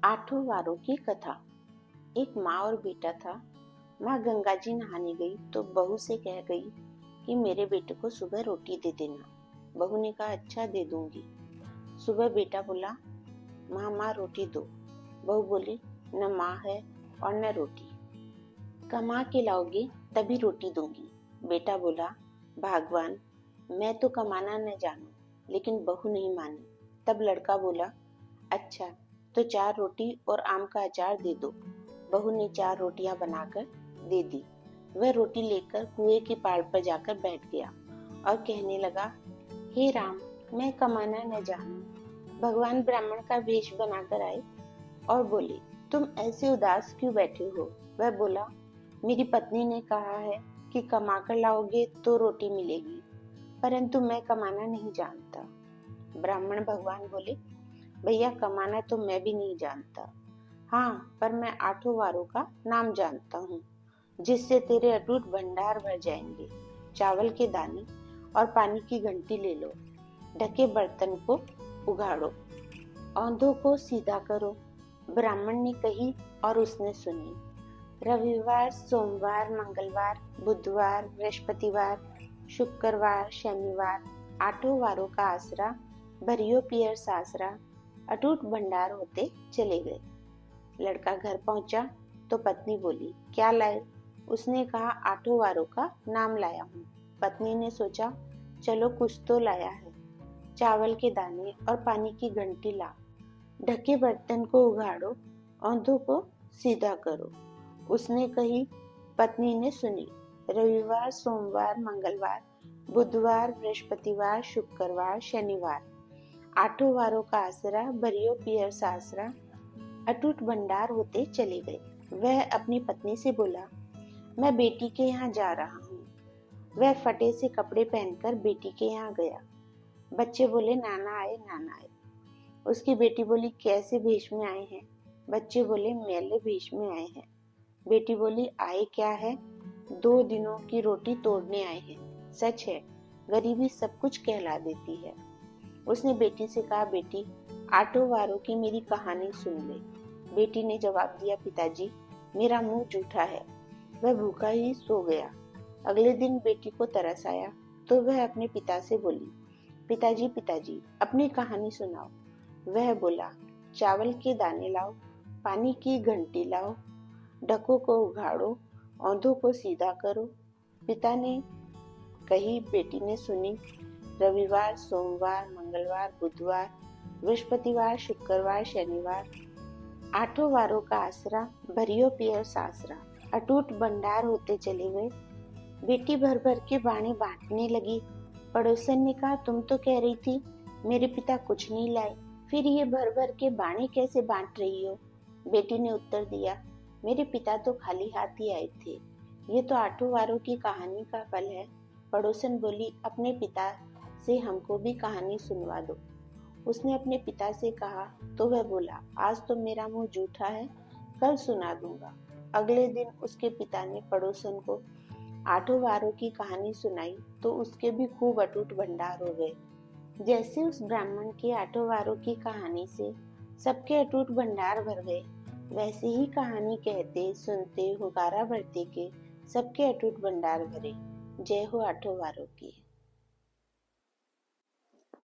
आठों वारों की कथा। एक माँ और बेटा था। माँ गंगा जी नहाने गई तो बहू से कह गई कि मेरे बेटे को सुबह रोटी दे देना। बहू ने कहा अच्छा दे दूंगी। सुबह बेटा बोला माँ माँ रोटी दो। बहू बोली न माँ है और न रोटी, कमा के लाओगे तभी रोटी दूंगी। बेटा बोला भगवान मैं तो कमाना न जानू, लेकिन बहू नहीं मानी। तब लड़का बोला अच्छा तो 4 रोटी और आम का अचार दे दो। बहू ने 4 रोटियां बनाकर दे दी। वह रोटी लेकर कुएं की पाड़ पर जाकर बैठ गया और कहने लगा हे राम मैं कमाना न जानू। भगवान ब्राह्मण का वेश बनाकर आए और बोले तुम ऐसे उदास क्यों बैठे हो। वह बोला मेरी पत्नी ने कहा है कि कमाकर लाओगे तो रोटी मिलेगी, परंतु मैं कमाना नहीं जानता। ब्राह्मण भगवान बोले भैया कमाना तो मैं भी नहीं जानता, हाँ पर मैं आठों वारों का नाम जानता हूँ जिससे तेरे अटूट भंडार भर जाएंगे। चावल के दाने और पानी की घंटी ले लो, ढके बर्तन को उघाड़ो, औंधों को सीधा करो। ब्राह्मण ने कही और उसने सुनी। रविवार सोमवार मंगलवार बुधवार बृहस्पतिवार शुक्रवार शनिवार आठों वारों का आसरा भरियो पियर सासरा अटूट भंडार होते चले गए। लड़का घर पहुंचा तो पत्नी बोली क्या लाए। उसने कहा आठों वारों का नाम लाया हूँ। पत्नी ने सोचा चलो कुछ तो लाया है। चावल के दाने और पानी की घंटी ला, ढके बर्तन को उघाड़ो, औंधों को सीधा करो। उसने कही, पत्नी ने सुनी। रविवार सोमवार मंगलवार बुधवार बृहस्पतिवार शुक्रवार शनिवार आठों वारों का आसरा भरियो पियर सासरा अटूट भंडार होते चले गए। वह अपनी पत्नी से बोला मैं बेटी के यहाँ जा रहा हूँ। वह फटे से कपड़े पहनकर बेटी के यहाँ गया। बच्चे बोले नाना आए नाना आए। उसकी बेटी बोली कैसे भेष में आए हैं। बच्चे बोले मैले भेष में आए हैं। बेटी बोली आए क्या है। 2 दिनों की रोटी तोड़ने आए हैं। सच है गरीबी सब कुछ कहला देती है। उसने बेटी से कहा बेटी आठों वारों की मेरी कहानी सुन ले। बेटी ने जवाब दिया पिताजी मेरा मुंह जूठा है। वह भूखा ही सो गया। अगले दिन बेटी को तरस आया तो वह अपने पिता से बोली पिताजी अपनी कहानी सुनाओ। वह बोला चावल के दाने लाओ, पानी की घंटी लाओ, ढकों को उघाड़ो, औंधों को सीधा करो। पिता ने कही बेटी ने सुनी। रविवार सोमवार मंगलवार बुधवार बृहस्पतिवार शुक्रवार शनिवार आठों वारों का आसरा भरियो पियर सासरा अटूट भंडार होते चले गए। बेटी भर भर के बाणे बांटने लगी। पड़ोसन ने कहा तुम तो कह रही थी मेरे पिता कुछ नहीं लाए, फिर ये भर भर के बाणे कैसे बांट रही हो। बेटी ने उत्तर दिया मेरे पिता तो खाली हाथ ही आए थे। ये तो आठों वारों की कहानी का फल है। पड़ोसन बोली अपने पिता से हमको भी कहानी सुनवा दो। उसने अपने पिता से कहा तो वह बोला आज तो मेरा मुंह जूठा है, कल सुना दूंगा। अगले दिन उसके पिता ने पड़ोसन को आठों वारों की कहानी सुनाई तो उसके भी खूब अटूट भंडार हो गए। जैसे उस ब्राह्मण के आठों वारों की कहानी से सबके अटूट भंडार भर गए, वैसे ही कहानी कहते सुनते हुकारा भरते के सबके अटूट भंडार भरे। जय हो आठों वारों की।